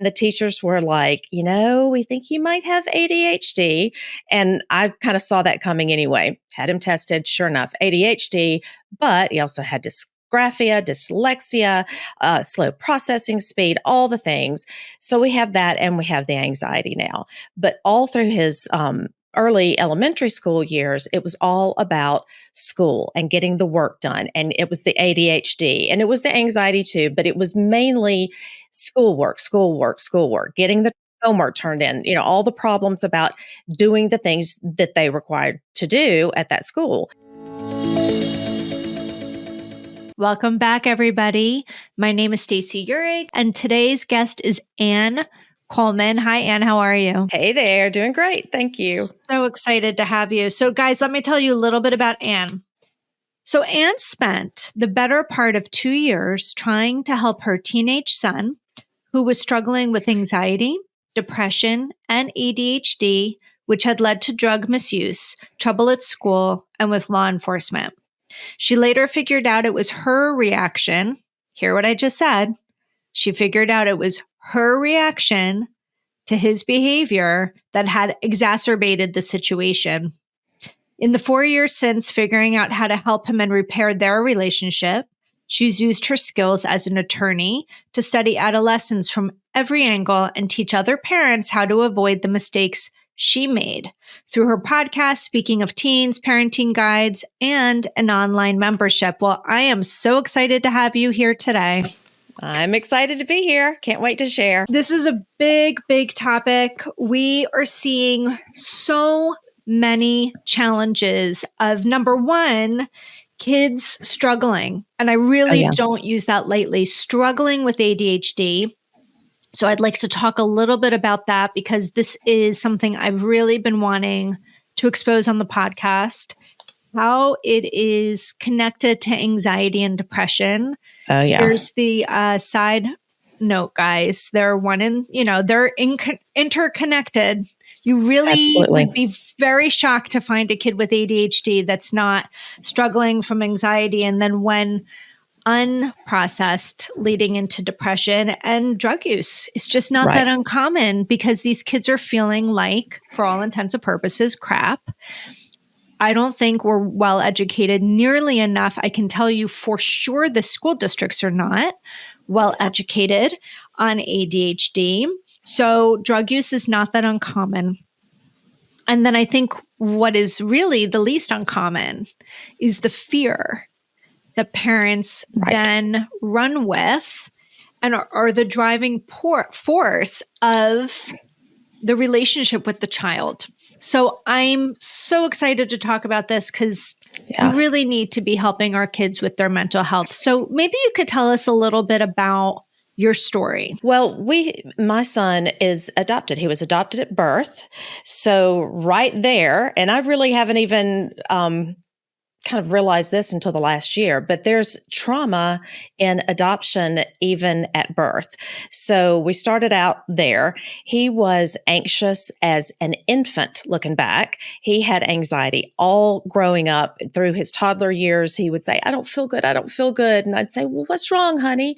The teachers were like, we think you might have ADHD. And I kind of saw that coming anyway. Had him tested, sure enough, ADHD, but he also had dysgraphia, dyslexia, slow processing speed, all the things. So we have that and we have the anxiety now. But all through his early elementary school years, it was all about school and getting the work done. And it was the ADHD and it was the anxiety too, but it was mainly schoolwork, getting the homework turned in, all the problems about doing the things that they required to do at that school. Welcome back, everybody. My name is Stacey Uhrig, and today's guest is Ann Coleman. Hi, Ann. How are you? Hey there. Doing great. Thank you. So excited to have you. So, guys, let me tell you a little bit about Ann. So, Ann spent the better part of 2 years trying to help her teenage son, who was struggling with anxiety, depression, and ADHD, which had led to drug misuse, trouble at school, and with law enforcement. She later figured out it was her reaction. Hear what I just said. She figured out it was her reaction to his behavior that had exacerbated the situation. In the 4 years since figuring out how to help him and repair their relationship, she's used her skills as an attorney to study adolescents from every angle and teach other parents how to avoid the mistakes she made through her podcast, Speaking of Teens, parenting guides, and an online membership. Well, I am so excited to have you here today. I'm excited to be here. Can't wait to share. This is a big, big topic. We are seeing so many challenges of, number one, kids struggling. And I really don't use that lightly, struggling with ADHD. So I'd like to talk a little bit about that because this is something I've really been wanting to expose on the podcast, how it is connected to anxiety and depression. Here's the side note, guys. They're they're interconnected. You really would be very shocked to find a kid with ADHD that's not struggling from anxiety. And then when unprocessed, leading into depression and drug use. It's just not that uncommon because these kids are feeling like, for all intents and purposes, crap. I don't think we're well educated nearly enough. I can tell you for sure the school districts are not well educated on ADHD. So drug use is not that uncommon. And then I think what is really the least uncommon is the fear that parents then run with and are the driving force of the relationship with the child. So I'm so excited to talk about this because we really need to be helping our kids with their mental health. So maybe you could tell us a little bit about your story. Well, my son is adopted. He was adopted at birth. So right there, and I really haven't even kind of realized this until the last year, but there's trauma in adoption even at birth. So we started out there. He was anxious as an infant looking back. He had anxiety all growing up through his toddler years. He would say, I don't feel good. I don't feel good. And I'd say, well, what's wrong, honey?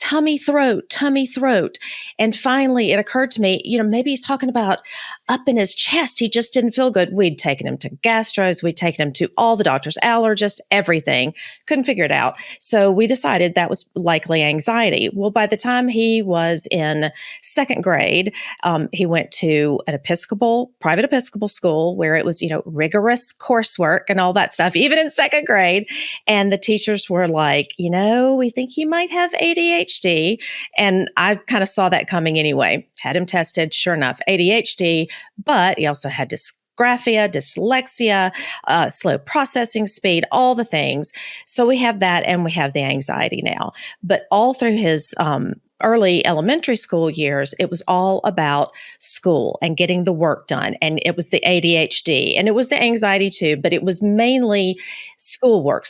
Tummy throat. And finally it occurred to me, maybe he's talking about up in his chest. He just didn't feel good. We'd taken him to gastros. We'd taken him to all the doctors, allergists, everything. Couldn't figure it out. So we decided that was likely anxiety. Well, by the time he was in second grade, he went to an private Episcopal school where it was, rigorous coursework and all that stuff, even in second grade. And the teachers were like, we think you might have ADHD. And I kind of saw that coming anyway. Had him tested, sure enough, ADHD, but he also had dysgraphia, dyslexia, slow processing speed, all the things. So we have that and we have the anxiety now. But all through his early elementary school years, it was all about school and getting the work done. And it was the ADHD and it was the anxiety too, but it was mainly schoolwork,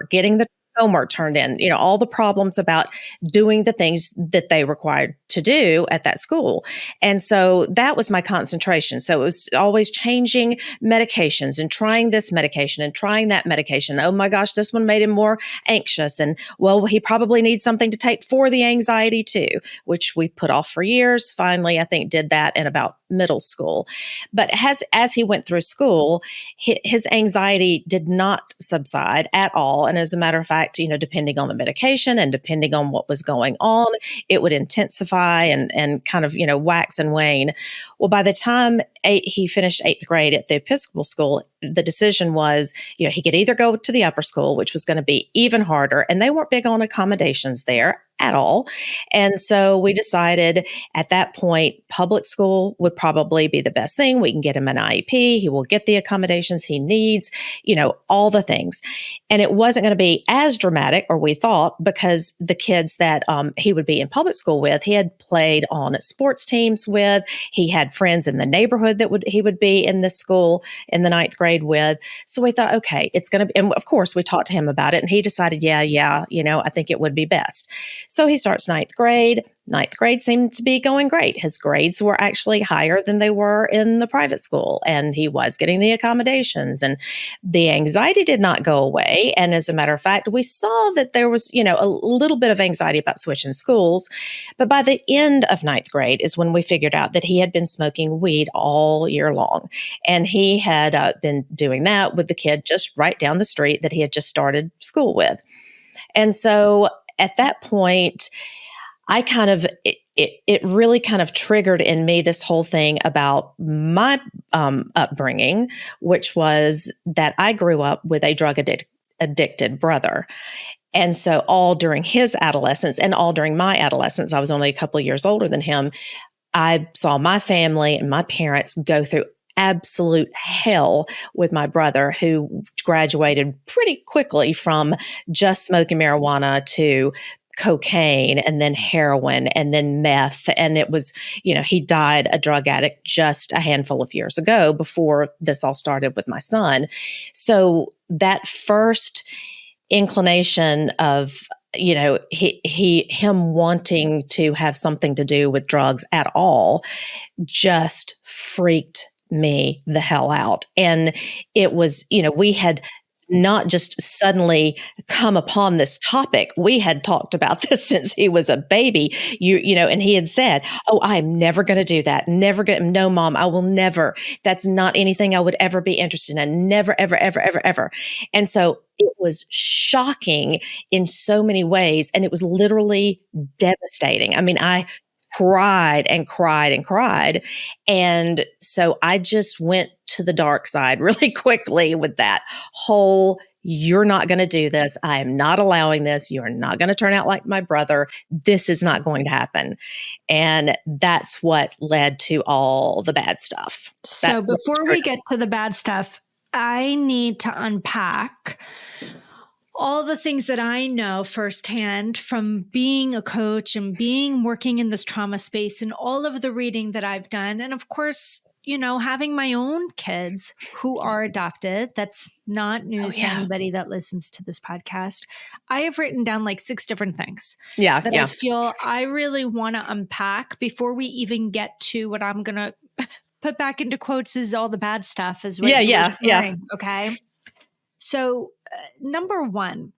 getting the homework turned in, all the problems about doing the things that they required to do at that school. And so that was my concentration. So it was always changing medications and trying this medication and trying that medication. Oh my gosh, this one made him more anxious. And well, he probably needs something to take for the anxiety too, which we put off for years. Finally, I think did that in about middle school. But as he went through school, his anxiety did not subside at all. And as a matter of fact, depending on the medication and depending on what was going on, it would intensify and kind of, wax and wane. Well, by the time he finished 8th grade at the Episcopal school, the decision was, he could either go to the upper school, which was going to be even harder. And they weren't big on accommodations there at all. And so we decided at that point, public school would probably be the best thing. We can get him an IEP. He will get the accommodations he needs, all the things. And it wasn't going to be as dramatic, or we thought, because the kids that he would be in public school with, he had played on sports teams with. He had friends in the neighborhood that he would be in this school in the 9th grade with. So we thought, okay, it's going to be, and of course we talked to him about it and he decided, yeah, I think it would be best. So he starts 9th grade. 9th grade seemed to be going great. His grades were actually higher than they were in the private school, and he was getting the accommodations, and the anxiety did not go away. And as a matter of fact, we saw that there was, a little bit of anxiety about switching schools. But by the end of 9th grade is when we figured out that he had been smoking weed all year long. And he had been doing that with the kid just right down the street that he had just started school with. And so at that point, I kind of, it really kind of triggered in me this whole thing about my upbringing, which was that I grew up with a addicted brother. And so all during his adolescence and all during my adolescence, I was only a couple of years older than him. I saw my family and my parents go through absolute hell with my brother, who graduated pretty quickly from just smoking marijuana to cocaine and then heroin and then meth. And it was, he died a drug addict just a handful of years ago before this all started with my son. So that first inclination of, him wanting to have something to do with drugs at all just freaked me the hell out. And it was, we had not just suddenly come upon this topic. We had talked about this since he was a baby, and he had said, "Oh, I'm never going to do that. No, mom, I will never. That's not anything I would ever be interested in. Never, ever, ever, ever, ever." And so it was shocking in so many ways. And it was literally devastating. I mean, I cried and cried and cried. And so I just went to the dark side really quickly with that whole, you're not going to do this. I am not allowing this. You're not going to turn out like my brother. This is not going to happen. And that's what led to all the bad stuff. So before we get to the bad stuff, I need to unpack all the things that I know firsthand from being a coach and working in this trauma space and all of the reading that I've done. And of course, having my own kids who are adopted. That's not news to anybody that listens to this podcast. I have written down like 6 different things that I feel I really want to unpack before we even get to what I'm going to put back into quotes is all the bad stuff is what you're sharing, okay? So number 1,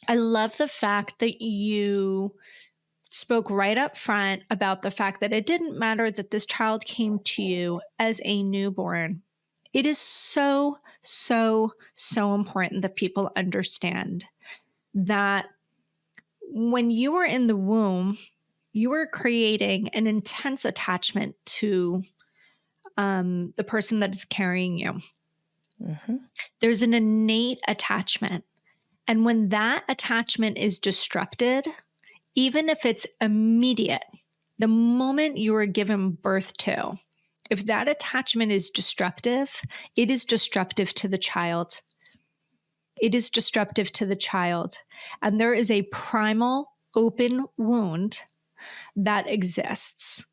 I love the fact that you spoke right up front about the fact that it didn't matter that this child came to you as a newborn. It is so, so, so important that people understand that when you were in the womb, you were creating an intense attachment to the person that is carrying you. Mm-hmm. There's an innate attachment. And when that attachment is disrupted, even if it's immediate, the moment you are given birth to, if that attachment is disruptive, it is disruptive to the child. It is disruptive to the child. And there is a primal open wound that exists.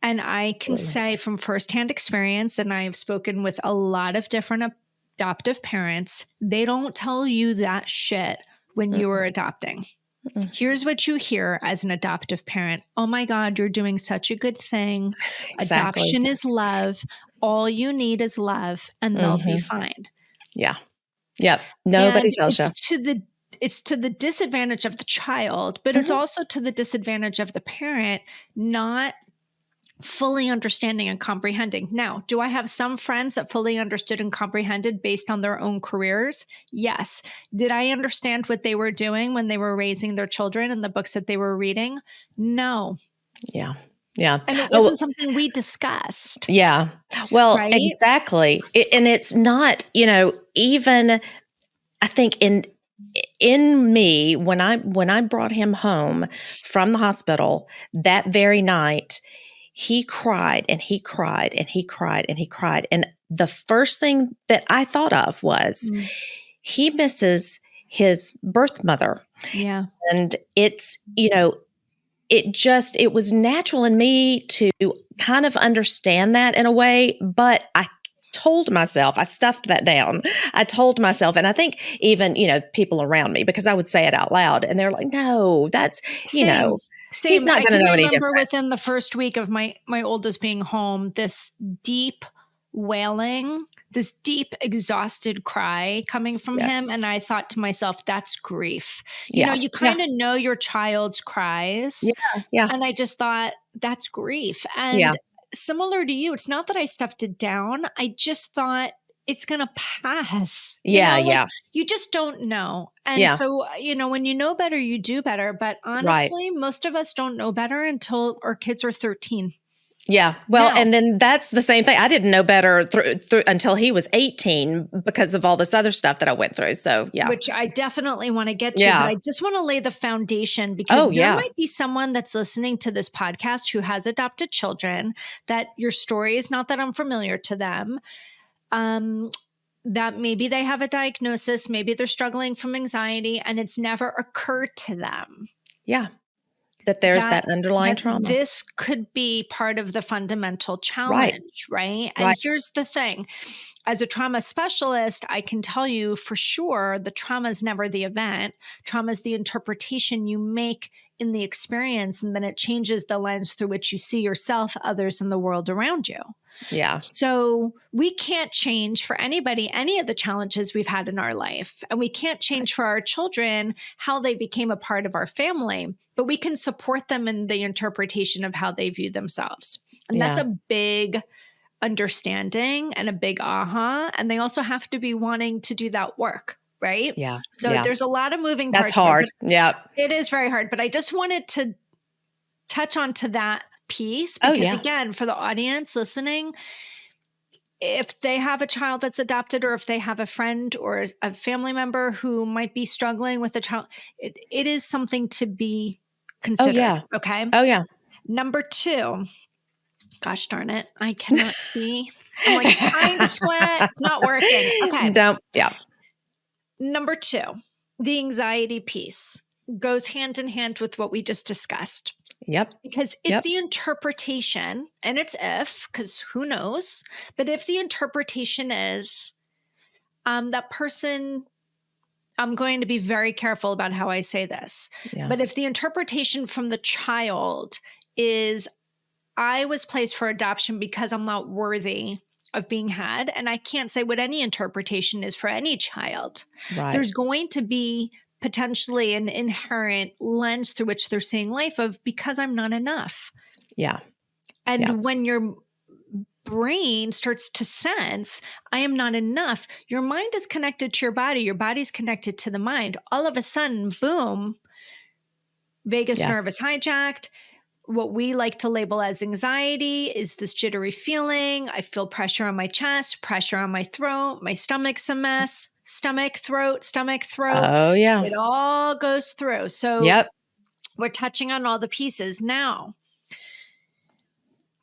And I can say from firsthand experience, and I have spoken with a lot of different adoptive parents, they don't tell you that shit when Mm-mm. you were adopting. Mm-mm. Here's what you hear as an adoptive parent. Oh my God, you're doing such a good thing. Exactly. Adoption is love. All you need is love, and they'll be Mm-hmm. fine. Yeah. Yep. Nobody And tells you. it's to the disadvantage of the child, but it's Mm-hmm. also to the disadvantage of the parent not fully understanding and comprehending. Now, do I have some friends that fully understood and comprehended based on their own careers? Yes. Did I understand what they were doing when they were raising their children and the books that they were reading? No. Yeah. Yeah. And it Oh, wasn't something we discussed, yeah. Well, right? exactly. And it's not, even I think in me when I brought him home from the hospital that very night, he cried and he cried and he cried and he cried. And the first thing that I thought of was Mm, he misses his birth mother. yeah. And it was natural in me to kind of understand that in a way, but I stuffed that down. I told myself, and I think even, people around me, because I would say it out loud and they're like, no, that's, Same. he's Same. not I going to can know any remember different. within the first week of my oldest being home, this deep wailing, this deep exhausted cry coming from him, Yes. and I thought to myself, that's grief. Yeah. You Yeah. kind of know your child's cries, Yeah. Yeah. and I just thought that's grief. Yeah. And similar to you, it's not that I stuffed it down. I just thought it's going to pass. Yeah. Like Yeah. you just don't know. And Yeah. so, when you know better, you do better. But Right. honestly, most of us don't know better until our kids are 13. Yeah. Well, Now, and then that's the same thing. I didn't know better through until he was 18 because of all this other stuff that I went through. So, yeah. which I definitely want to get to, but Yeah. I just want to lay the foundation because Oh, there yeah. might be someone that's listening to this podcast who has adopted children that your story is not that unfamiliar to them. That maybe they have a diagnosis, maybe they're struggling from anxiety, and it's never occurred to them Yeah. That there's that that underlying that trauma. this could be part of the fundamental Right. challenge, right? And Right. here's the thing. As a trauma specialist, I can tell you for sure the trauma is never the event. Trauma is the interpretation you make in the experience, and then it changes the lens through which you see yourself, others, and the world around you. Yeah. So we can't change for anybody any of the challenges we've had in our life. And we can't change for our children how they became a part of our family, but we can support them in the interpretation of how they view themselves. And that's Yeah. a big understanding and a big aha. And they also have to be wanting to do that work, right? Yeah. So Yeah. there's a lot of moving That's parts here, hard. but Yeah. it is very hard. But I just wanted to touch on to that piece Oh, because, yeah. again, for the audience listening, if they have a child that's adopted or if they have a friend or a family member who might be struggling with a child, it is something to be Oh, considered. yeah. Okay. Oh, yeah. Number 2, gosh darn it, I cannot see. I'm like trying to squint. It's not working. Okay. Don't. Yeah. Number 2, the anxiety piece goes hand in hand with what we just discussed. Yep. Because if Yep. the interpretation, and it's because who knows, but if the interpretation is that person, I'm going to be very careful about how I say this, Yeah. but if the interpretation from the child is, I was placed for adoption because I'm not worthy of being had, and I can't say what any interpretation is for any child, Right. there's going to be potentially an inherent lens through which they're seeing life of because I'm not enough. Yeah. And Yeah. when your brain starts to sense, I am not enough, your mind is connected to your body's connected to the mind. All of a sudden, boom, vagus Yeah. nerve is hijacked. What we like to label as anxiety is this jittery feeling. I feel pressure on my chest, pressure on my throat, my stomach's a mess, stomach, throat. Oh, yeah. It all goes through. So Yep. we're touching on all the pieces. Now,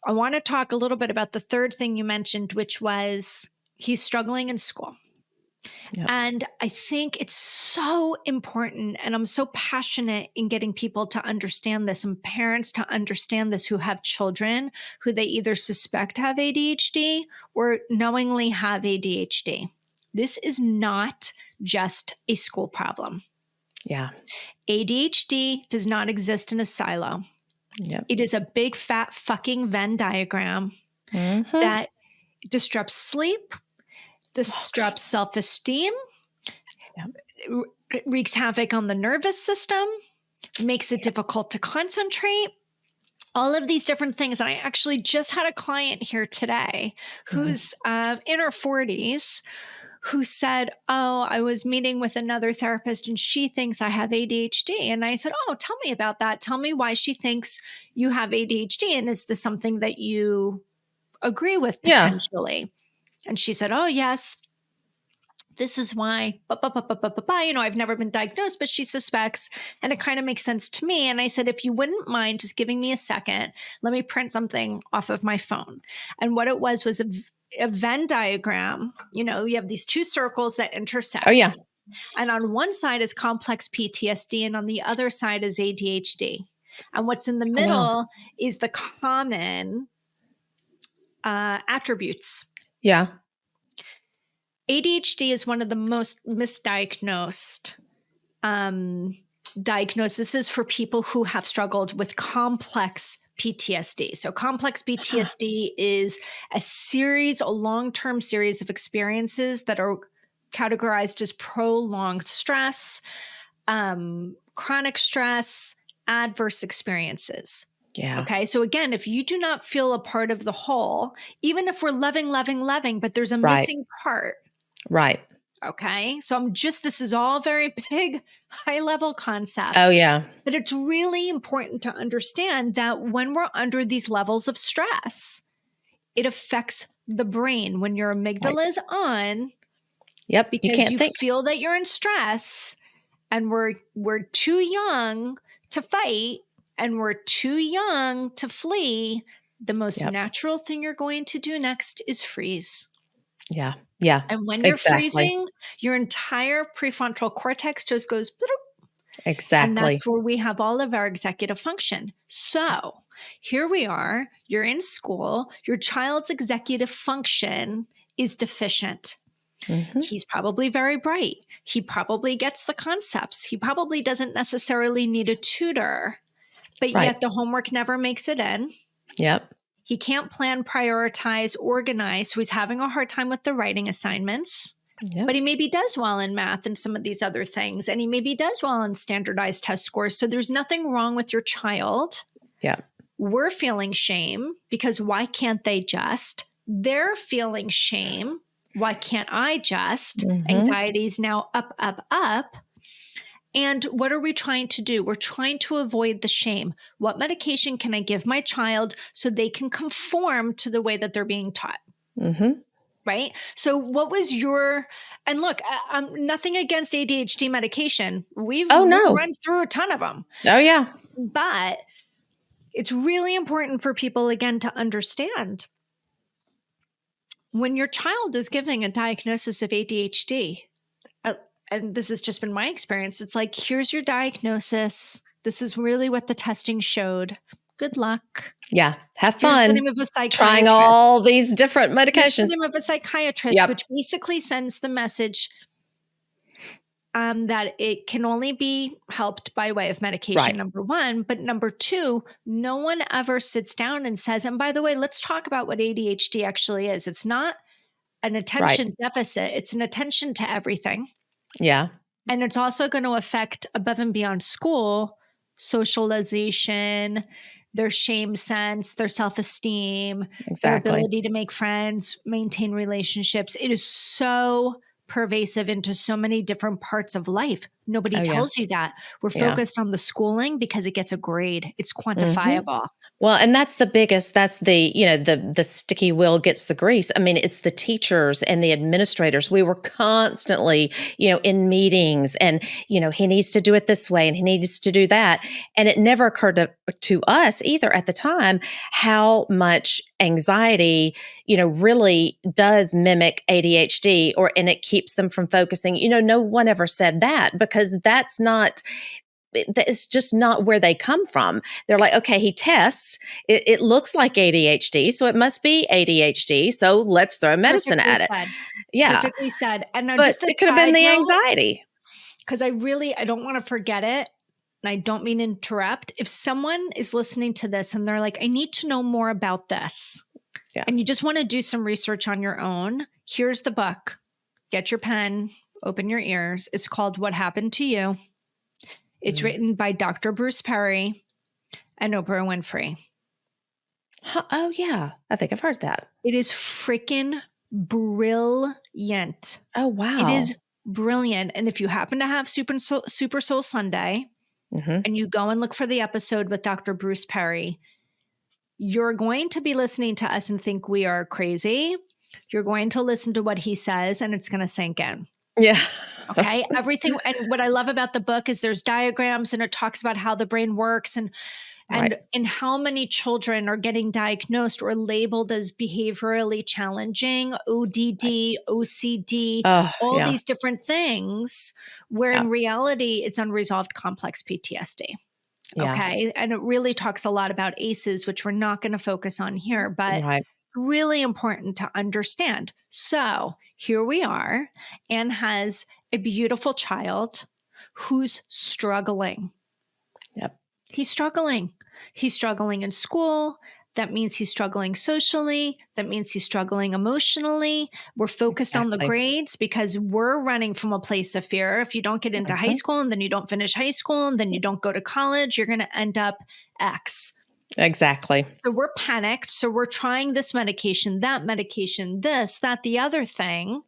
I want to talk a little bit about the third thing you mentioned, which was he's struggling in school. Yep. And I think it's so important, and I'm so passionate in getting people to understand this and parents to understand this who have children who they either suspect have ADHD or knowingly have ADHD. This is not just a school problem. Yeah. ADHD does not exist in a silo. Yep. It is a big fat fucking Venn diagram Mm-hmm. that disrupts sleep, disrupts self-esteem, Yep. wreaks havoc on the nervous system, makes it difficult to concentrate. All of these different things. And I actually just had a client here today who's in her 40s who said, "Oh, I was meeting with another therapist and she thinks I have ADHD." And I said, "Oh, tell me about that. Tell me why she thinks you have ADHD. And is this something that you agree with Yeah. potentially?" And she said, "Oh, yes. This is why, I've never been diagnosed, but she suspects, and it kind of makes sense to me." And I said, "If you wouldn't mind just giving me a second, let me print something off of my phone." And what it was a Venn diagram. You have these two circles that intersect. Oh, yeah. And on one side is complex PTSD, and on the other side is ADHD. And what's in the Oh, wow. middle is the common attributes. Yeah. ADHD is one of the most misdiagnosed diagnoses for people who have struggled with complex PTSD. So, complex PTSD is a long-term series of experiences that are categorized as prolonged stress, chronic stress, adverse experiences. Yeah. Okay. So again, if you do not feel a part of the whole, even if we're loving, but there's a Right. missing part. Right. Okay. So this is all very big, high level concept. Oh, yeah. But it's really important to understand that when we're under these levels of stress, it affects the brain when your amygdala is on. Yep. You Because can't you think. feel that you're in stress and we're too young to fight and we're too young to flee. The most natural thing you're going to do next is freeze. Yeah. Yeah. And when you're Exactly. freezing, your entire prefrontal cortex just goes, bloop, and Exactly. that's where we have all of our executive function. So here we are, you're in school, your child's executive function is deficient. Mm-hmm. He's probably very bright. He probably gets the concepts. He probably doesn't necessarily need a tutor, but Right. yet the homework never makes it in. Yep. He can't plan, prioritize, organize. So he's having a hard time with the writing assignments. Yep. But he maybe does well in math and some of these other things. And he maybe does well in standardized test scores. So there's nothing wrong with your child. Yeah. We're feeling shame because why can't they just? They're feeling shame. Why can't I just? Mm-hmm. Anxiety is now up, up, up. And what are we trying to do? We're trying to avoid the shame. What medication can I give my child so they can conform to the way that they're being taught? Mm-hmm. Right? So what was and look, nothing against ADHD medication. We've run through a ton of them. Oh, yeah. But it's really important for people, again, to understand when your child is giving a diagnosis of ADHD, and this has just been my experience, it's like, here's your diagnosis. This is really what the testing showed. Good luck. Yeah. Have Here's fun the name of a psychiatrist. Trying all these different medications. Here's the name of a psychiatrist, which basically sends the message that it can only be helped by way of medication, number one. But number two, no one ever sits down and says, and by the way, let's talk about what ADHD actually is. It's not an attention deficit. It's an attention to everything. Yeah. And it's also going to affect above and beyond school, socialization, their shame sense, their self-esteem, their ability to make friends, maintain relationships. It is so pervasive into so many different parts of life. Nobody tells you that. We're focused on the schooling because it gets a grade. It's quantifiable. Mm-hmm. Well, and that's the biggest, that's the, the sticky wheel gets the grease. I mean, it's the teachers and the administrators. We were constantly, in meetings and, he needs to do it this way and he needs to do that. And it never occurred to us either at the time how much anxiety, really does mimic ADHD and it keeps them from focusing. No one ever said that because it's just not where they come from. They're like, okay, he tests. It looks like ADHD, so it must be ADHD. So let's throw medicine at it. Yeah. Perfectly said. And now but it could have been the anxiety. because I don't want to forget it. And I don't mean to interrupt. If someone is listening to this and they're like, I need to know more about this, and you just want to do some research on your own, here's the book. Get your pen, open your ears. It's called What Happened to You. It's written by Dr. Bruce Perry and Oprah Winfrey. Oh, yeah. I think I've heard that. It is freaking brilliant. Oh, wow. It is brilliant. And if you happen to have Super Soul Sunday and you go and look for the episode with Dr. Bruce Perry, you're going to be listening to us and think we are crazy. You're going to listen to what he says and it's going to sink in. Yeah. Okay. Everything. And what I love about the book is there's diagrams and it talks about how the brain works and how many children are getting diagnosed or labeled as behaviorally challenging, ODD, OCD, all these different things, where in reality, it's unresolved complex PTSD. Yeah. Okay. And it really talks a lot about ACEs, which we're not going to focus on here, but really important to understand. So here we are. Anne has a beautiful child who's struggling. Yep. He's struggling. He's struggling in school. That means he's struggling socially. That means he's struggling emotionally. We're focused on the grades because we're running from a place of fear. If you don't get into high school and then you don't finish high school and then you don't go to college, you're going to end up X. Exactly. So we're panicked. So we're trying this medication, that medication, this, that, the other thing.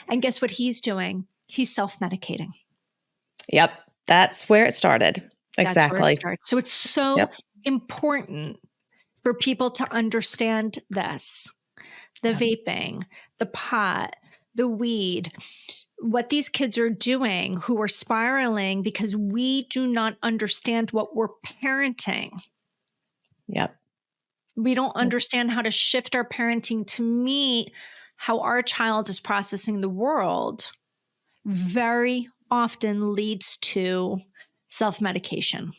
And guess what he's doing? He's self-medicating. Yep. That's where it started. Exactly. So it's so important for people to understand this. The vaping, the pot, the weed, what these kids are doing who are spiraling because we do not understand what we're parenting. Yep. We don't understand how to shift our parenting to meet how our child is processing the world. Very often leads to self-medication.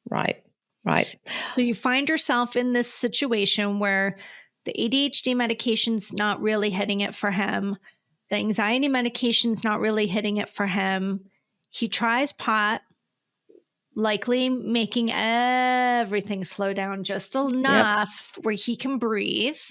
Right. So you find yourself in this situation where the ADHD medication's not really hitting it for him. The anxiety medication's not really hitting it for him. He tries pot, likely making everything slow down just enough where he can breathe.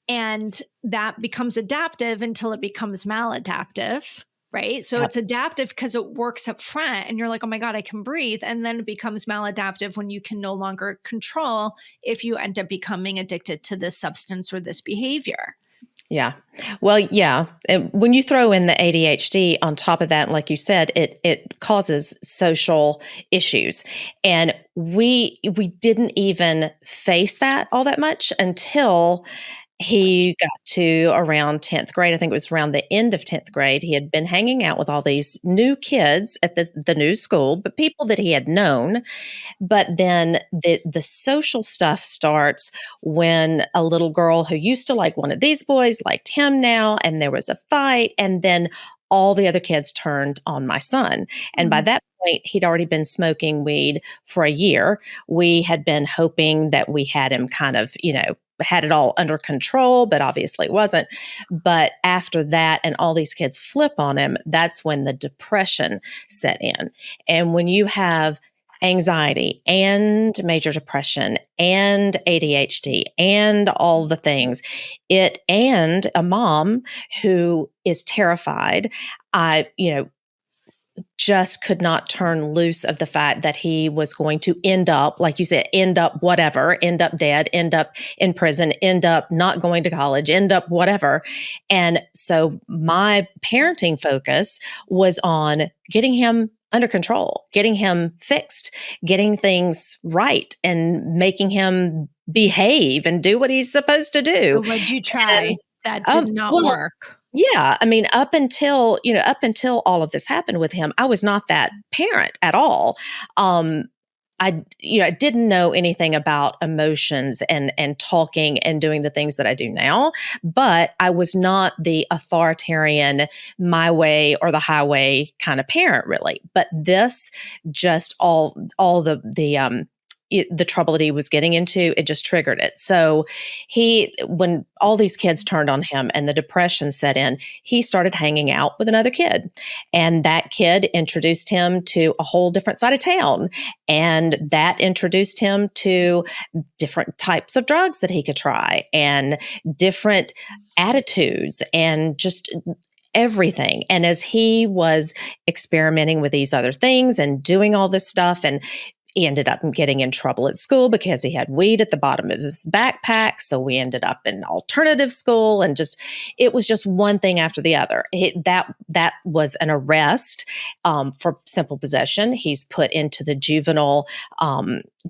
And that becomes adaptive until it becomes maladaptive. Right. So it's adaptive because it works up front and you're like, oh my God, I can breathe. And then it becomes maladaptive when you can no longer control if you end up becoming addicted to this substance or this behavior. Yeah. Well, yeah. When you throw in the ADHD on top of that, like you said, it causes social issues. And we didn't even face that all that much until he got to around 10th grade. I think it was around the end of 10th grade. He had been hanging out with all these new kids at the new school, but people that he had known. But then the social stuff starts when a little girl who used to like one of these boys liked him now, and there was a fight, and then all the other kids turned on my son. And by that point, he'd already been smoking weed for a year. We had been hoping that we had him kind of, had it all under control, but obviously it wasn't. But after that, and all these kids flip on him, that's when the depression set in. And when you have anxiety and major depression and ADHD and all the things, and a mom who is terrified, just could not turn loose of the fact that he was going to end up, like you said, end up dead, end up in prison, end up not going to college, end up whatever. And so my parenting focus was on getting him under control, getting him fixed, getting things right, and making him behave and do what he's supposed to do. So what did you try? That did not work. Yeah. I mean, up until all of this happened with him, I was not that parent at all. I didn't know anything about emotions and talking and doing the things that I do now, but I was not the authoritarian, my way or the highway kind of parent, really. But this just all the the trouble that he was getting into, it just triggered it. So when all these kids turned on him and the depression set in, he started hanging out with another kid. And that kid introduced him to a whole different side of town. And that introduced him to different types of drugs that he could try and different attitudes and just everything. And as he was experimenting with these other things and doing all this stuff, and he ended up getting in trouble at school because he had weed at the bottom of his backpack. So we ended up in alternative school, and it was just one thing after the other. That was an arrest for simple possession. He's put into the juvenile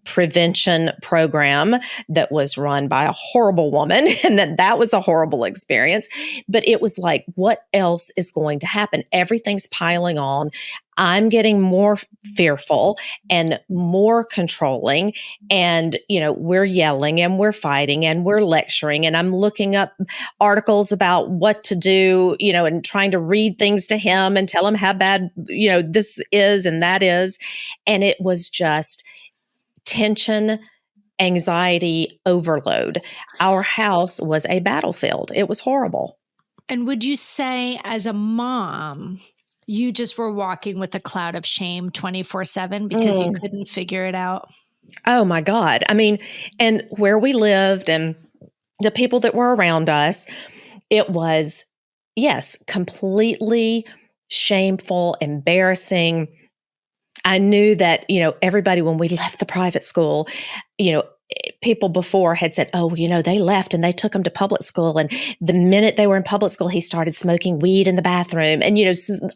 prevention program that was run by a horrible woman, and that was a horrible experience. But it was like, what else is going to happen? Everything's piling on. I'm getting more fearful and more controlling. And, we're yelling and we're fighting and we're lecturing. And I'm looking up articles about what to do, and trying to read things to him and tell him how bad, this is and that is. And it was just tension, anxiety overload. Our house was a battlefield. It was horrible. And would you say, as a mom, you just were walking with a cloud of shame 24/7 because you couldn't figure it out? Oh my God. I mean, and where we lived and the people that were around us, it was, yes, completely shameful, embarrassing. I knew that, everybody, when we left the private school, people before had said, oh, they left and they took him to public school. And the minute they were in public school, he started smoking weed in the bathroom and,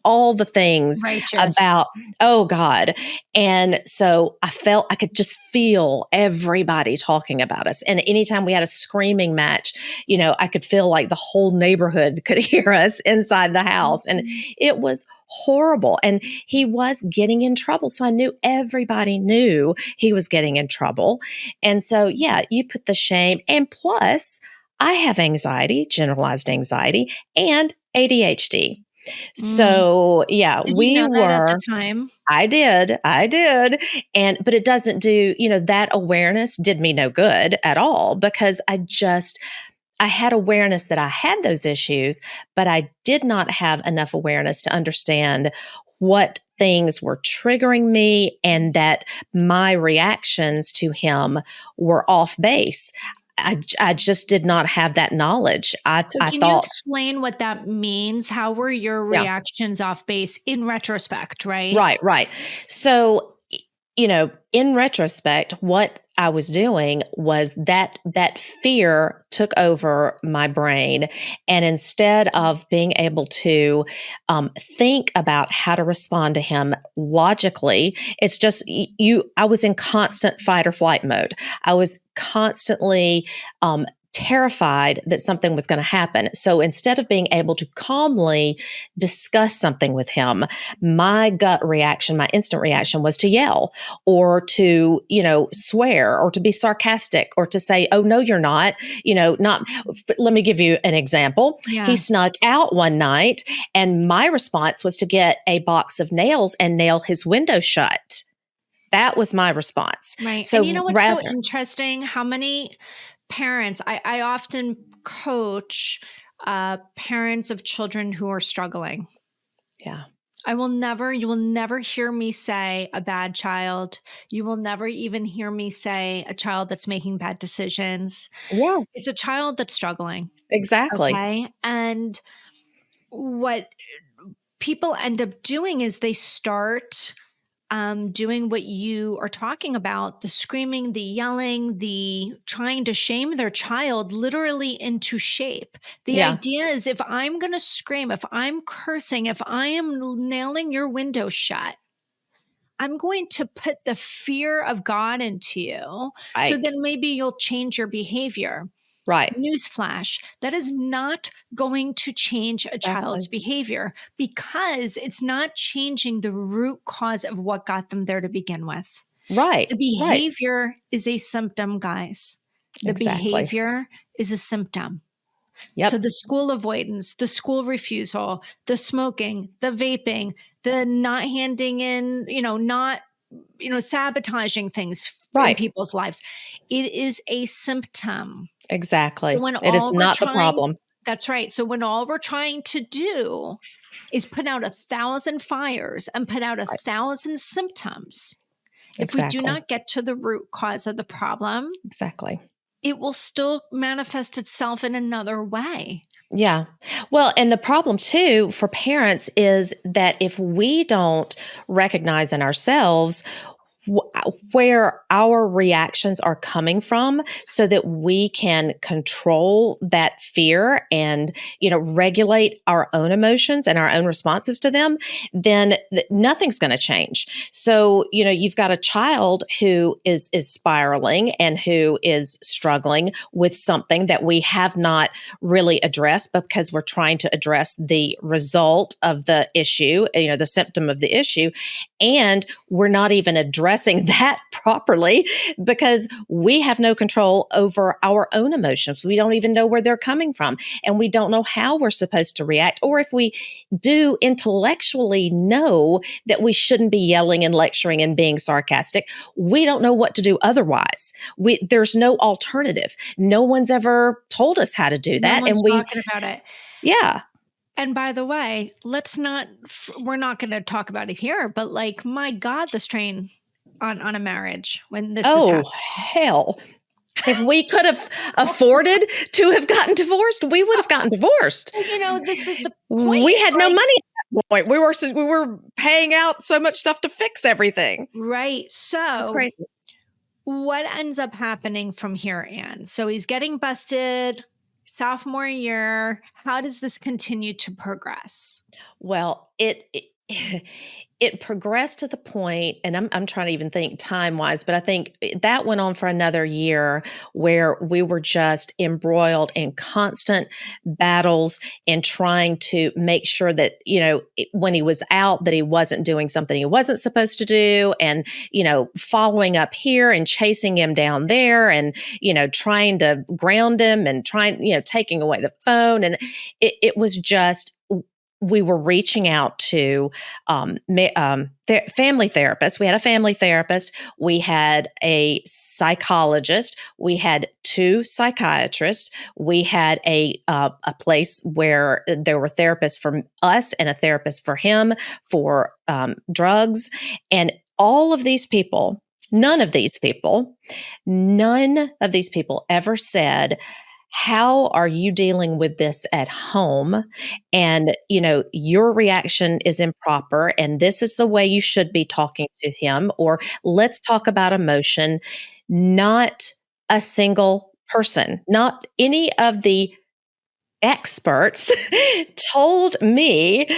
all the things about, oh God. And so I could just feel everybody talking about us. And anytime we had a screaming match, I could feel like the whole neighborhood could hear us inside the house. And it was horrible. And he was getting in trouble. So I knew everybody knew he was getting in trouble. And so, yeah, you put the shame. And plus, I have anxiety, generalized anxiety, and ADHD. So, yeah, Did you know that at the time? I did. But it doesn't do, that awareness did me no good at all, because I had awareness that I had those issues, but I did not have enough awareness to understand what things were triggering me and that my reactions to him were off base. I just did not have that knowledge. I Can you thought, explain what that means? How were your yeah, reactions off base in retrospect, right? right. So, in retrospect, what I was doing was that fear took over my brain. And instead of being able to think about how to respond to him logically, it's just I was in constant fight or flight mode. I was constantly terrified that something was going to happen. So instead of being able to calmly discuss something with him, my gut reaction, my instant reaction was to yell or to, swear or to be sarcastic or to say, oh, no, you're not, not. Let me give you an example. Yeah. He snuck out one night and my response was to get a box of nails and nail his window shut. That was my response. Right. So and you know what's so interesting? How many parents, I often coach parents of children who are struggling. Yeah. You will never hear me say a bad child. You will never even hear me say a child that's making bad decisions. Yeah. It's a child that's struggling. Exactly. Okay. And what people end up doing is they start doing what you are talking about, the screaming, the yelling, the trying to shame their child literally into shape. The idea is, if I'm going to scream, if I'm cursing, if I am nailing your window shut, I'm going to put the fear of God into you. Right. So then maybe you'll change your behavior. Right. Newsflash, that is not going to change a child's behavior, because it's not changing the root cause of what got them there to begin with. Right. The behavior is a symptom, guys. The behavior is a symptom. Yep. So the school avoidance, the school refusal, the smoking, the vaping, the not handing in, not sabotaging things in Right. people's lives. It is a symptom. Exactly. When It is all we're not the trying, problem. that's right. So when all we're trying to do is put out 1,000 fires and put out Right. 1,000 symptoms, if we do Exactly. not get to the root cause of the problem, Exactly. it will still manifest itself in another way. Yeah. Well, and the problem too for parents is that if we don't recognize in ourselves where our reactions are coming from so that we can control that fear and regulate our own emotions and our own responses to them, then nothing's going to change. So you've got a child who is spiraling and who is struggling with something that we have not really addressed because we're trying to address the result of the issue, the symptom of the issue, and we're not even addressing that properly because we have no control over our own emotions. We don't even know where they're coming from, and we don't know how we're supposed to react. Or if we do intellectually know that we shouldn't be yelling and lecturing and being sarcastic, we don't know what to do otherwise. There's no alternative. No one's ever told us how to do No that. one's talking about it. Yeah. And by the way, we're not going to talk about it here, but like, my God, the strain on a marriage when this is happening. Hell. If we could have afforded to have gotten divorced, we would have gotten divorced. This is the point. We had no money at that point. We were paying out so much stuff to fix everything. Right. That's So crazy. what ends up happening from here, Ann? So he's getting busted sophomore year. How does this continue to progress? Well, it progressed to the point, and I'm trying to even think time wise, but I think that went on for another year where we were just embroiled in constant battles and trying to make sure that, when he was out, that he wasn't doing something he wasn't supposed to do, and, following up here and chasing him down there and, trying to ground him and taking away the phone. And it was just, we were reaching out to family therapists. We had a family therapist. We had a psychologist. We had 2 psychiatrists. We had a place where there were therapists for us and a therapist for him for drugs. And all of these people, none of these people ever said, how are you dealing with this at home? And, your reaction is improper, and this is the way you should be talking to him, or let's talk about emotion. Not a single person, not any of the experts told me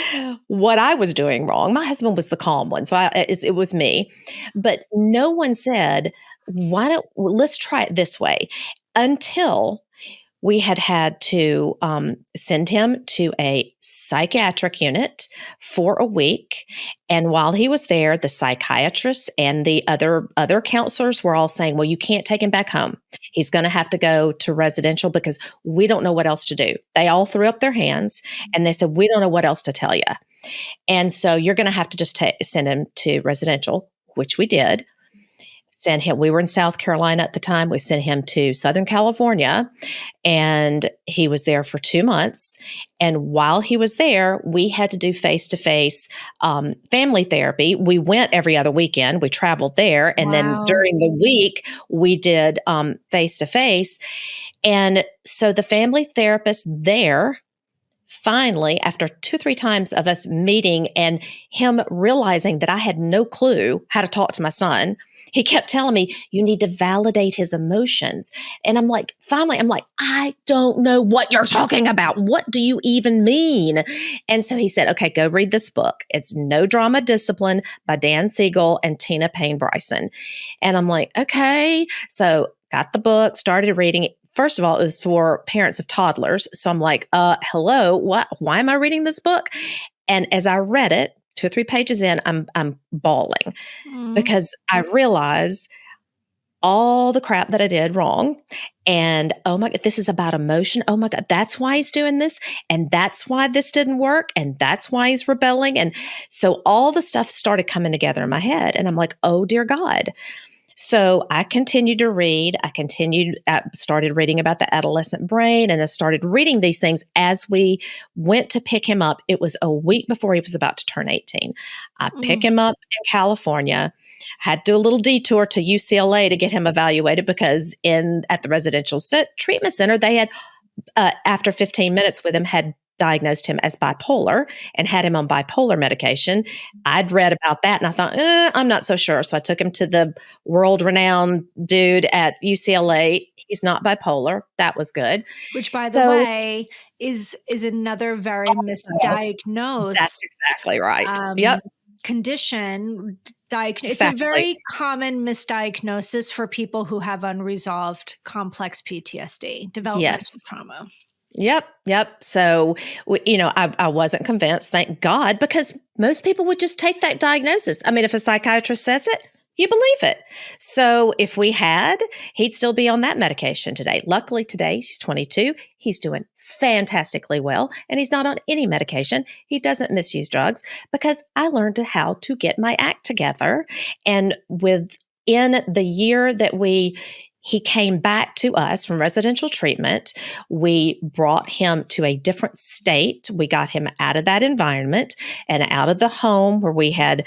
what I was doing wrong. My husband was the calm one, so it was me. But no one said, let's try it this way, until we had to send him to a psychiatric unit for a week. And while he was there, the psychiatrists and the other counselors were all saying, well, you can't take him back home. He's going to have to go to residential because we don't know what else to do. They all threw up their hands and they said, we don't know what else to tell you. And so you're going to have to just send him to residential, which we did. We were in South Carolina at the time. We sent him to Southern California, and he was there for 2 months. And while he was there, we had to do face-to-face family therapy. We went every other weekend. We traveled there. And then during the week, we did face-to-face. And so the family therapist there, finally, after 2 or 3 times of us meeting and him realizing that I had no clue how to talk to my son, he kept telling me, you need to validate his emotions. And finally, I don't know what you're talking about. What do you even mean? And so he said, okay, go read this book. It's No Drama Discipline by Dan Siegel and Tina Payne Bryson. And I'm like, okay. So got the book, started reading it. First of all, it was for parents of toddlers. So I'm like, hello, why am I reading this book? And as I read it, 2 or 3 pages in, I'm bawling because I realize all the crap that I did wrong. And oh my God, this is about emotion. Oh my God, that's why he's doing this. And that's why this didn't work. And that's why he's rebelling. And so all the stuff started coming together in my head. And I'm like, oh dear God. So I continued to read. I started reading about the adolescent brain, and I started reading these things as we went to pick him up. It was a week before he was about to turn 18. I pick Mm. him up in California, had to do a little detour to UCLA to get him evaluated because at the residential treatment center, they had, after 15 minutes with him, had diagnosed him as bipolar and had him on bipolar medication. I'd read about that and I thought, I'm not so sure. So I took him to the world renowned dude at UCLA. He's not bipolar. That was good. Which, by the So, way, is another very well, that's misdiagnosed exactly right. um, Yep, condition. It's a exactly. very common misdiagnosis for people who have unresolved complex PTSD, developmental Yes. trauma. Yep, yep. So, I wasn't convinced, thank God, because most people would just take that diagnosis. I mean, if a psychiatrist says it, you believe it. So, if we had, he'd still be on that medication today. Luckily, today, he's 22. He's doing fantastically well, and he's not on any medication. He doesn't misuse drugs because I learned how to get my act together. And within the year that he came back to us from residential treatment. We brought him to a different state. We got him out of that environment and out of the home where we had,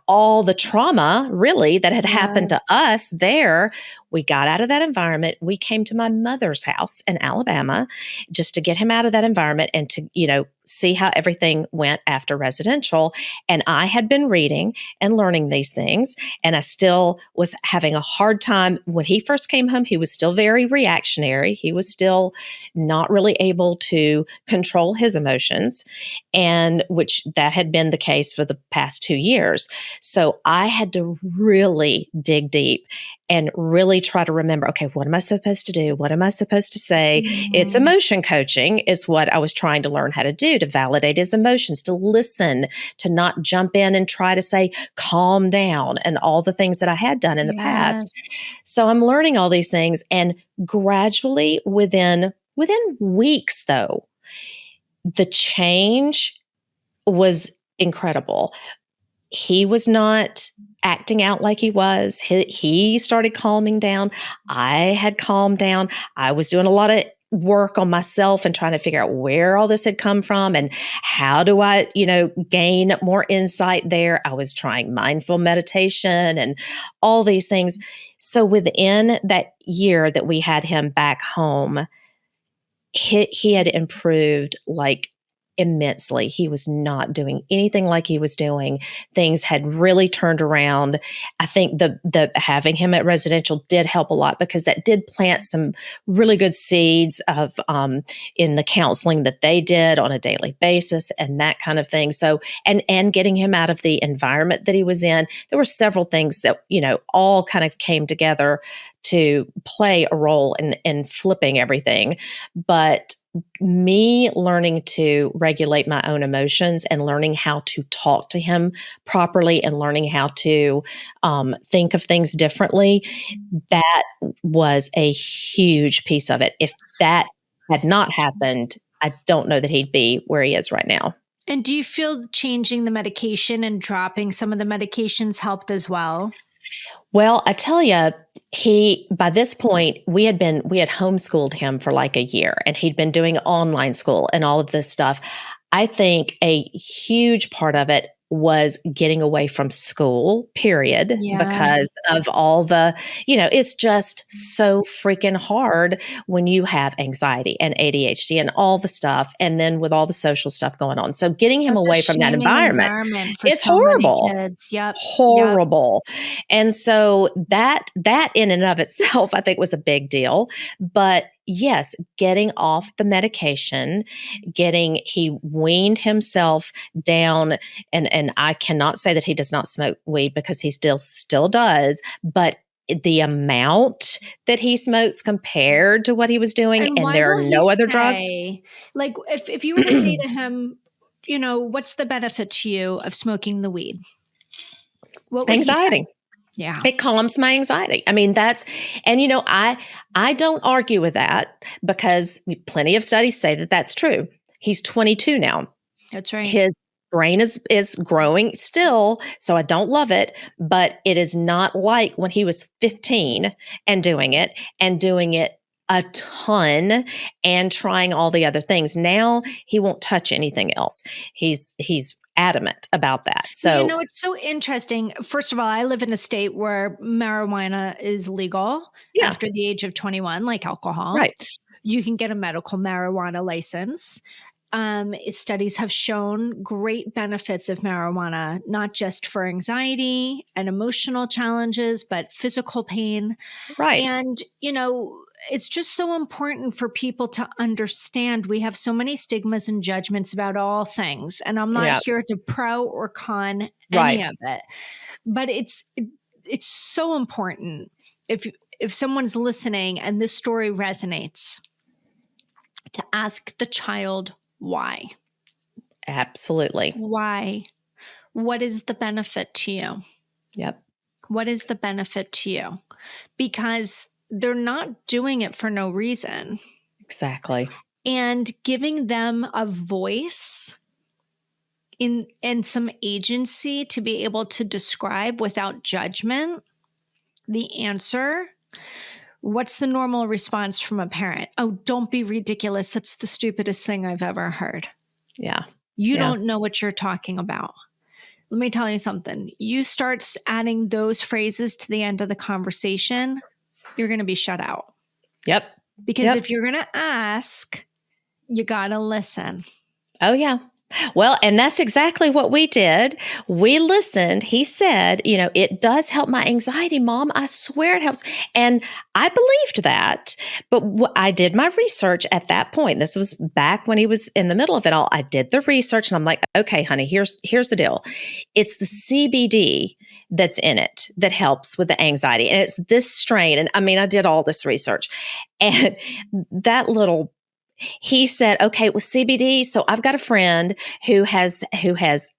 all the trauma really that had happened Yeah. to us there. We got out of that environment. We came to my mother's house in Alabama just to get him out of that environment and to, see how everything went after residential. And I had been reading and learning these things. And I still was having a hard time. When he first came home, he was still very reactionary. He was still not really able to control his emotions, and which that had been the case for the past 2 years. So I had to really dig deep and really try to remember, okay, what am I supposed to do? What am I supposed to say? It's Mm. emotion coaching is what I was trying to learn how to do, to validate his emotions, to listen, to not jump in and try to say, calm down, and all the things that I had done in the past. Yes. So I'm learning all these things, and gradually within weeks though, the change was incredible. He was not acting out like he was. He started calming down. I had calmed down. I was doing a lot of work on myself and trying to figure out where all this had come from and how do I, gain more insight there. I was trying mindful meditation and all these things. So within that year that we had him back home, he had improved like immensely. He was not doing anything like he was doing. Things had really turned around. I think the having him at residential did help a lot because that did plant some really good seeds of in the counseling that they did on a daily basis and that kind of thing. So and getting him out of the environment that he was in, there were several things that all kind of came together to play a role in flipping everything. But me learning to regulate my own emotions and learning how to talk to him properly and learning how to think of things differently, that was a huge piece of it. If that had not happened, I don't know that he'd be where he is right now. And do you feel changing the medication and dropping some of the medications helped as well? Well, I tell you, by this point, we had homeschooled him for like a year and he'd been doing online school and all of this stuff. I think a huge part of it was getting away from school, period, Yeah. because of all it's just so freaking hard when you have anxiety and ADHD and all the stuff. And then with all the social stuff going on. So getting him Such a away from that shaming environment, environment for it's so many horrible. kids. Yep. Yep. Horrible. And so that in and of itself, I think was a big deal. But yes, getting off the medication, he weaned himself down, and I cannot say that he does not smoke weed because he still does, but the amount that he smokes compared to what he was doing, And and why there are will he no other drugs. say, like, if you were to say to him, what's the benefit to you of smoking the weed? What would he say? Anxiety. Yeah. It calms my anxiety. I mean, and I don't argue with that because plenty of studies say that that's true. He's 22 now. That's right. His brain is growing still, so I don't love it, but it is not like when he was 15 and doing it a ton and trying all the other things. Now he won't touch anything else. He's adamant about that. So It's so interesting. First of all, I live in a state where marijuana is legal yeah, after the age of 21, like alcohol. right. You can get a medical marijuana license. Studies have shown great benefits of marijuana, not just for anxiety and emotional challenges, but physical pain. Right. And, it's just so important for people to understand we have so many stigmas and judgments about all things. And I'm not Yeah. here to pro or con any Right. of it, but it's so important if someone's listening and this story resonates to ask the child why. Absolutely. Why? What is the benefit to you? Yep. What is the benefit to you? Because they're not doing it for no reason. Exactly. And giving them a voice and some agency to be able to describe without judgment the answer. What's the normal response from a parent? Oh, don't be ridiculous. That's the stupidest thing I've ever heard. Yeah. You Yeah. don't know what you're talking about. Let me tell you something. You start adding those phrases to the end of the conversation, you're going to be shut out. Yep. Because Yep. if you're going to ask, you got to listen. Oh, yeah. Well, and that's exactly what we did. We listened. He said, it does help my anxiety, Mom. I swear it helps. And I believed that. But I did my research at that point. This was back when he was in the middle of it all. I did the research and I'm like, okay, honey, here's the deal. It's the CBD that's in it that helps with the anxiety. And it's this strain. And I mean, I did all this research. And that little he said, okay, it was CBD. So I've got a friend who has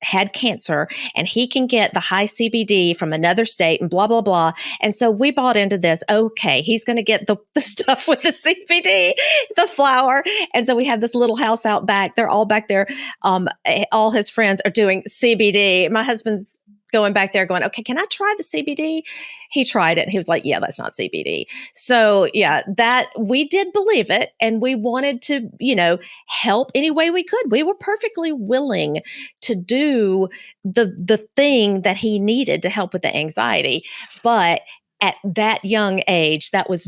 had cancer and he can get the high CBD from another state and blah, blah, blah. And so we bought into this. Okay, he's going to get the stuff with the CBD, the flower. And so we have this little house out back. They're all back there. All his friends are doing CBD. My husband's going back there going, okay, can I try the CBD? He tried it and he was like, yeah, that's not CBD. So yeah, that we did believe it and we wanted to, help any way we could. We were perfectly willing to do the thing that he needed to help with the anxiety. But at that young age, that was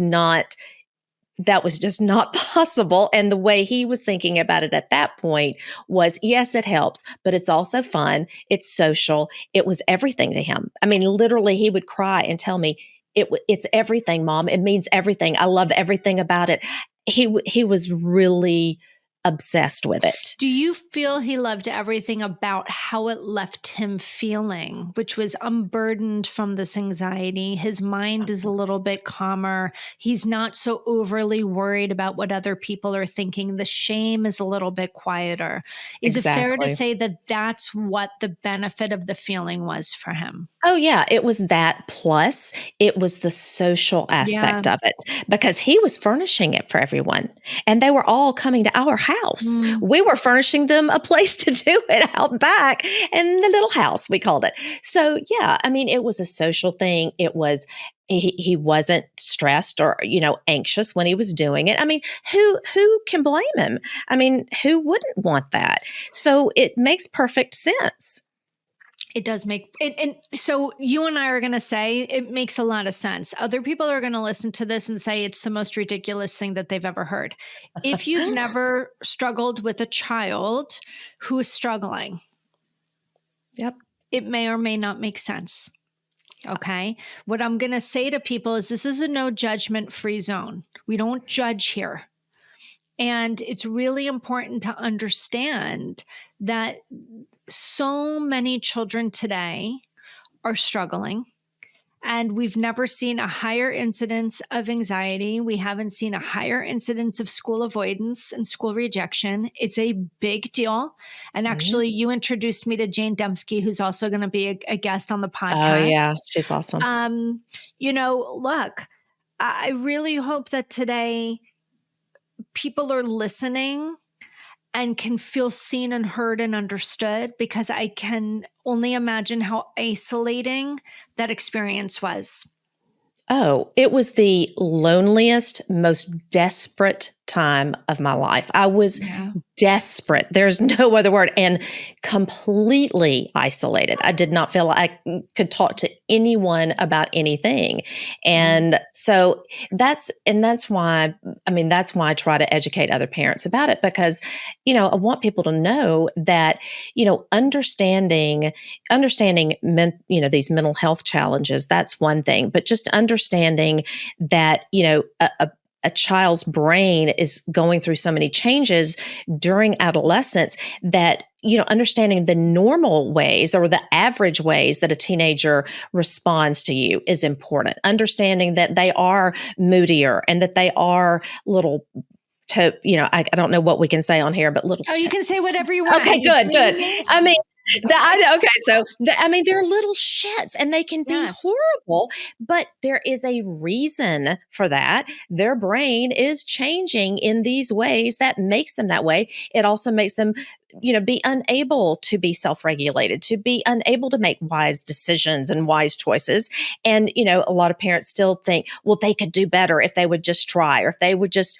just not possible. And the way he was thinking about it at that point was, yes, it helps, but it's also fun. It's social. It was everything to him. I mean, literally, he would cry and tell me, it's everything, Mom. It means everything. I love everything about it. He was really obsessed with it. Do you feel he loved everything about how it left him feeling, which was unburdened from this anxiety? His mind is a little bit calmer. He's not so overly worried about what other people are thinking. The shame is a little bit quieter. Is it fair to Exactly. say that that's what the benefit of the feeling was for him? Oh, yeah. It was that. Plus, it was the social aspect of it because he was furnishing it for everyone and they were all coming to our house. We were furnishing them a place to do it out back in the little house, we called it. So, yeah, I mean, it was a social thing. It was, he wasn't stressed or, anxious when he was doing it. I mean, who can blame him? I mean, who wouldn't want that? So it makes perfect sense. It does make it. And so you and I are going to say it makes a lot of sense. Other people are going to listen to this and say it's the most ridiculous thing that they've ever heard. If you've never struggled with a child who is struggling, Yep. it may or may not make sense. Okay. What I'm going to say to people is this is a no judgment free zone. We don't judge here. And it's really important to understand that so many children today are struggling And we've never seen a higher incidence of anxiety. We haven't seen a higher incidence of school avoidance and school rejection. It's a big deal. And Mhm. actually, you introduced me to Jane Dembski, who's also going to be a guest on the Oh, podcast. yeah. She's awesome. Look, I really hope that today people are listening and can feel seen and heard and understood, because I can only imagine how isolating that experience was. Oh, it was the loneliest, most desperate time of my life. I was Yeah. desperate. There's no other word. And completely isolated. I did not feel like I could talk to anyone about anything. And so that's why, that's why I try to educate other parents about it, because, I want people to know that, these mental health challenges, that's one thing, but just understanding that, a child's brain is going through so many changes during adolescence that, understanding the normal ways or the average ways that a teenager responds to you is important. Understanding that they are moodier and that they are little I don't know what we can say on here, but little Oh, you can shits. say whatever you want. Okay, good, good. I mean, they're little shits and they can be Yes. horrible, but there is a reason for that. Their brain is changing in these ways that makes them that way. It also makes them, be unable to be self-regulated, to be unable to make wise decisions and wise choices. And, a lot of parents still think, well, they could do better if they would just try or if they would just,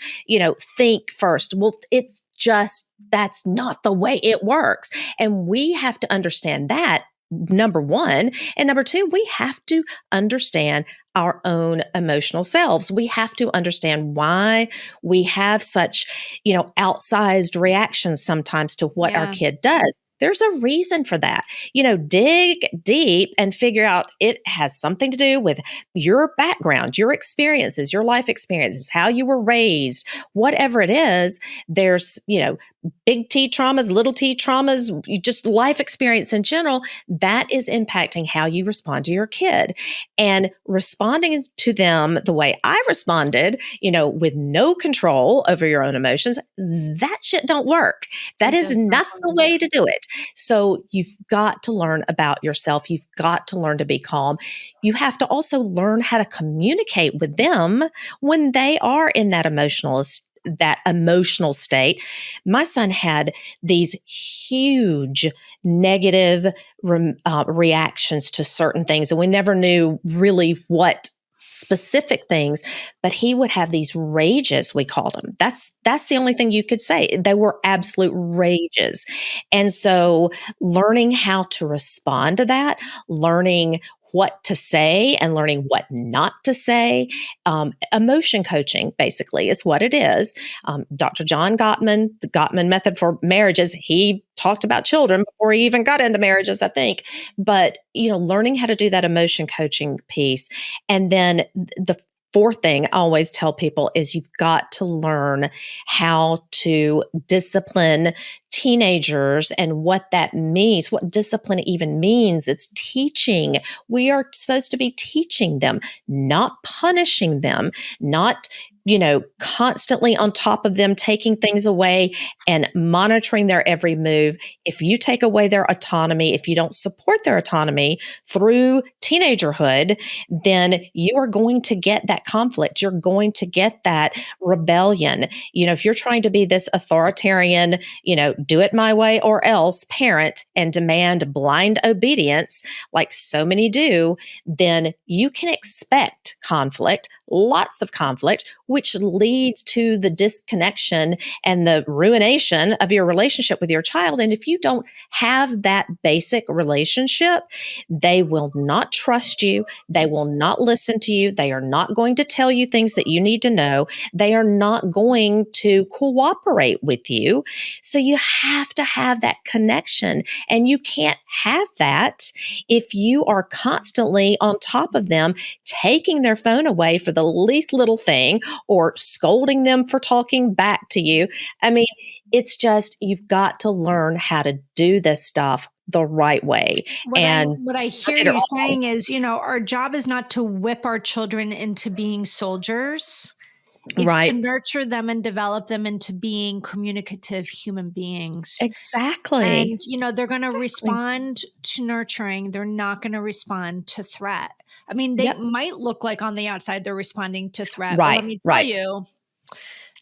think first. Well, it's just, that's not the way it works. And we have to understand that, number one. And number two, we have to understand our own emotional selves. We have to understand why we have such, outsized reactions sometimes to what our kid does. There's a reason for that. Dig deep and figure out it has something to do with your background, your experiences, your life experiences, how you were raised, whatever it is. There's, big T traumas, little T traumas, just life experience in general, that is impacting how you respond to your kid. And responding to them the way I responded, with no control over your own emotions, that shit don't work. That is not the way to do it. So you've got to learn about yourself. You've got to learn to be calm. You have to also learn how to communicate with them when they are in that emotional state. My son had these huge negative reactions to certain things, and we never knew really what specific things, but he would have these rages, we called them. That's the only thing you could say. They were absolute rages. And so learning how to respond to that, learning what to say and learning what not to say. Emotion coaching basically is what it is. Dr. John Gottman, the Gottman method for marriages, he talked about children before he even got into marriages, I think. But, learning how to do that emotion coaching piece. And then the fourth thing I always tell people is you've got to learn how to discipline teenagers and what that means, what discipline even means. It's teaching. We are supposed to be teaching them, not punishing them, not constantly on top of them, taking things away and monitoring their every move. If you take away their autonomy, if you don't support their autonomy through teenagerhood, then you are going to get that conflict. You're going to get that rebellion. If you're trying to be this authoritarian, do it my way or else parent and demand blind obedience, like so many do, then you can expect conflict, lots of conflict, which leads to the disconnection and the ruination of your relationship with your child. And if you don't have that basic relationship, they will not trust you. They will not listen to you. They are not going to tell you things that you need to know. They are not going to cooperate with you. So you have to have that connection. And you can't have that if you are constantly on top of them, taking their phone away for the least little thing or scolding them for talking back to you. I mean, it's just, you've got to learn how to do this stuff the right way. And What I I hear did it you wrong. saying is, our job is not to whip our children into being soldiers. It's to Right. nurture them and develop them into being communicative human beings. Exactly. And, they're going to Exactly. respond to nurturing. They're not going to respond to threat. I mean, they Yep. might look like on the outside they're responding to threat, but let Right. me tell Right. you,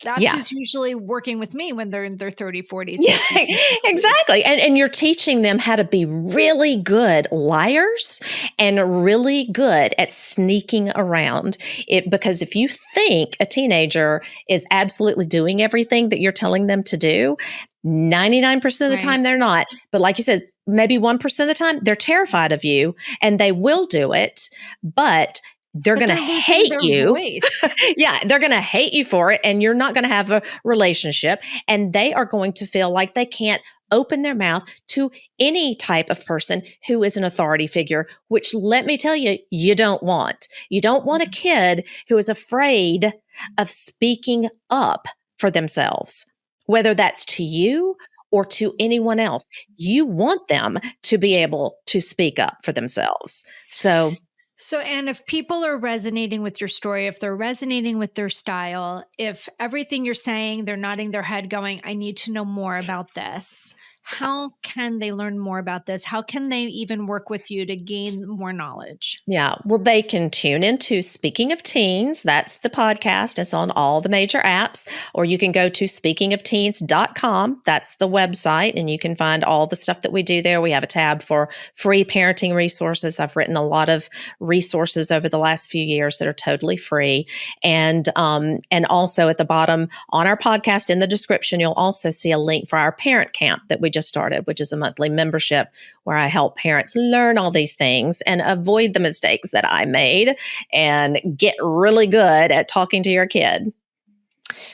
that's Yeah. who's usually working with me when they're in their 30s, 40s, Yeah, 50s, and 60s. exactly. And you're teaching them how to be really good liars and really good at sneaking around it. Because if you think a teenager is absolutely doing everything that you're telling them to do, 99% of the Right. time they're not. But like you said, maybe 1% of the time they're terrified of you and they will do it, but they're But going to they're losing hate their you. voice. Yeah, they're going to hate you for it and you're not going to have a relationship and they are going to feel like they can't open their mouth to any type of person who is an authority figure, which let me tell you, you don't want. You don't want a kid who is afraid of speaking up for themselves, whether that's to you or to anyone else. You want them to be able to speak up for themselves. So, So, Anne, if people are resonating with your story, if they're resonating with their style, if everything you're saying, they're nodding their head going, I need to know more about this, how can they learn more about this? How can they even work with you to gain more knowledge? yeah, well, they can tune into Speaking of Teens. That's the podcast. It's on all the major apps, or you can go to speakingofteens.com. That's the website, and you can find all the stuff that we do there. We have a tab for free parenting resources. I've written a lot of resources over the last few years that are totally free. And also at the bottom on our podcast in the description, you'll also see a link for our parent camp that we just started, which is a monthly membership where I help parents learn all these things and avoid the mistakes that I made and get really good at talking to your kid.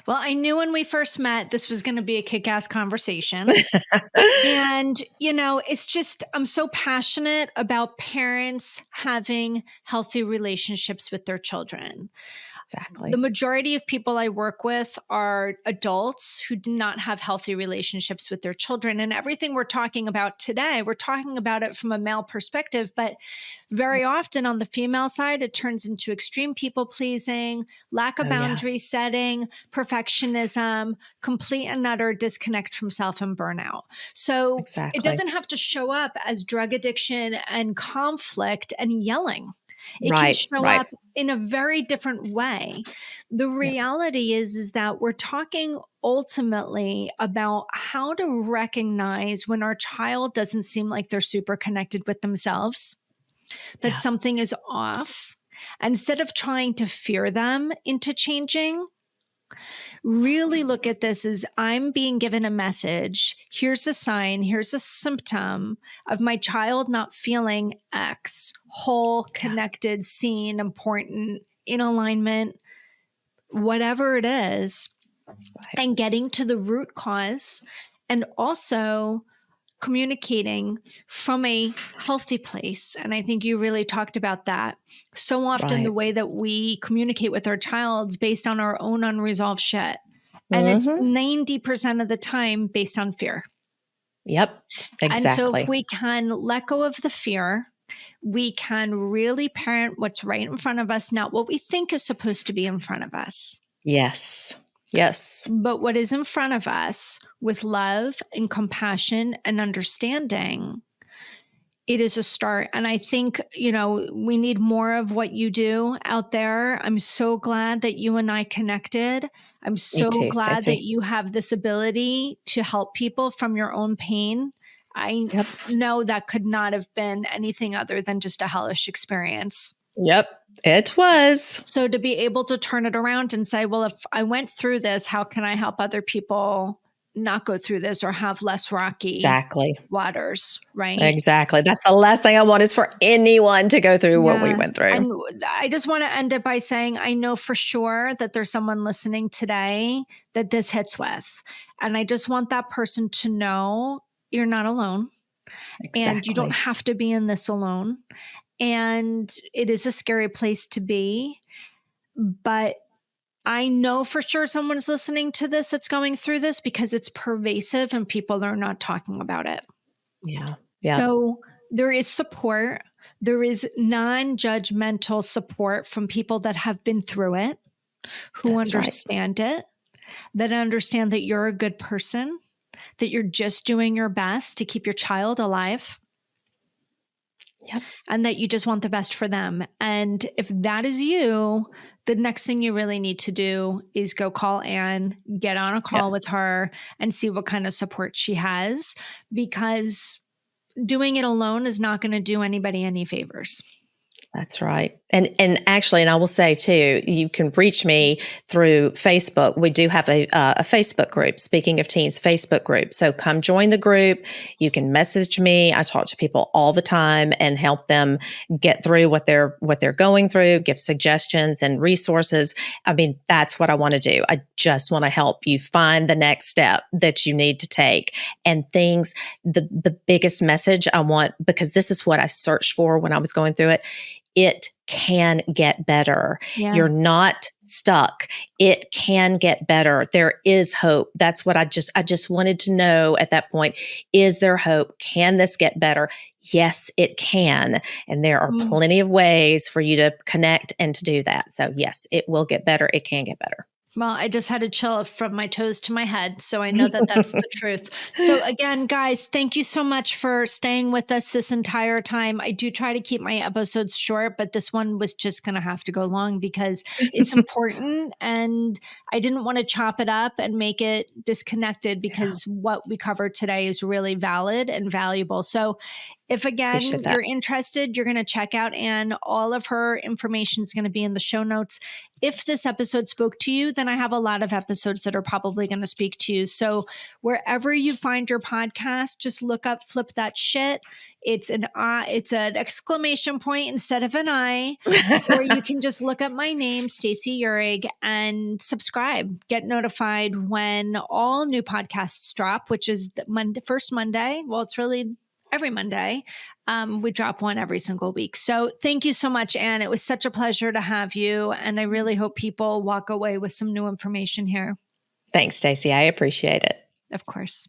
Well, I knew when we first met, this was going to be a kick ass conversation. And, it's just, I'm so passionate about parents having healthy relationships with their children. The Exactly. majority of people I work with are adults who do not have healthy relationships with their children. And everything we're talking about today, we're talking about it from a male perspective, but very often on the female side, it turns into extreme people pleasing, lack of Oh, yeah, boundary setting, perfectionism, complete and utter disconnect from self and burnout. So it exactly. doesn't have to show up as drug addiction and conflict and yelling. It can Right, show right. up in a very different way. The Yep. reality is that we're talking ultimately about how to recognize when our child doesn't seem like they're super connected with themselves, that Yeah. something is off. Instead of trying to fear them into changing, really look at this as I'm being given a message. Here's a sign, here's a symptom of my child not feeling X, whole, Yeah. connected, seen, important, in alignment, whatever it is, Right. and getting to the root cause and also communicating from a healthy place. And I think you really talked about that. So often, the Right. way that we communicate with our child is based on our own unresolved shit. And it's Mm-hmm. 90% of the time based on fear. Yep. And so, if Exactly. we can let go of the fear, we can really parent what's right in front of us, not what we think is supposed to be in front of us, Yes. Yes. but what is in front of us with love and compassion and understanding. It is a start. And I think, we need more of what you do out there. I'm so glad that you and I connected. I'm Me so too, glad Stacy. that you have this ability to help people from your own pain. I Yep. know that could not have been anything other than just a hellish experience. Yep. It was. So to be able to turn it around and say, well, if I went through this, how can I help other people not go through this or have less rocky Exactly. waters, right? Exactly. That's the last thing I want is for anyone to go through what we Yeah. went through. And I just want to end it by saying I know for sure that there's someone listening today that this hits with. And I just want that person to know you're not alone and you don't Exactly. have to be in this alone. And it is a scary place to be. But I know for sure someone's listening to this that's going through this because it's pervasive and people are not talking about it. Yeah. Yeah. So there is support. There is non-judgmental support from people that have been through it, who That's right. understand it, that understand that you're a good person, that you're just doing your best to keep your child alive, Yep. and that you just want the best for them. And if that is you, the next thing you really need to do is go call Ann, get on a call Yep. with her, and see what kind of support she has, because doing it alone is not going to do anybody any favors. That's right. And actually, and I will say too, you can reach me through Facebook. We do have a Facebook group, Speaking of Teens Facebook group. So come join the group. You can message me. I talk to people all the time and help them get through what they're going through, give suggestions and resources. I mean, that's what I want to do. I just want to help you find the next step that you need to take and things. The biggest message I want, because this is what I searched for when I was going through it can get better. Yeah. You're not stuck. It can get better. There is hope. That's what I just wanted to know at that point. Is there hope? Can this get better? Yes, it can. And there are plenty of ways for you to connect and to do that. So yes, it will get better. It can get better. Well, I just had a chill from my toes to my head. So I know that that's the truth. So again, guys, thank you so much for staying with us this entire time. I do try to keep my episodes short, but this one was just going to have to go long because it's important. And I didn't want to chop it up and make it disconnected because what we covered today is really valid and valuable. So if again, you're interested, you're going to check out Ann. All of her information is going to be in the show notes. If this episode spoke to you, then I have a lot of episodes that are probably going to speak to you. So wherever you find your podcast, just look up Flip That Shit. It's an exclamation point instead of an I. Or you can just look up my name, Stacey Uhrig, and subscribe. Get notified when all new podcasts drop, which is the first Monday. Well, it's really every Monday. We drop one every single week. So thank you so much, Ann. It was such a pleasure to have you. And I really hope people walk away with some new information here. Thanks, Stacey. I appreciate it. Of course.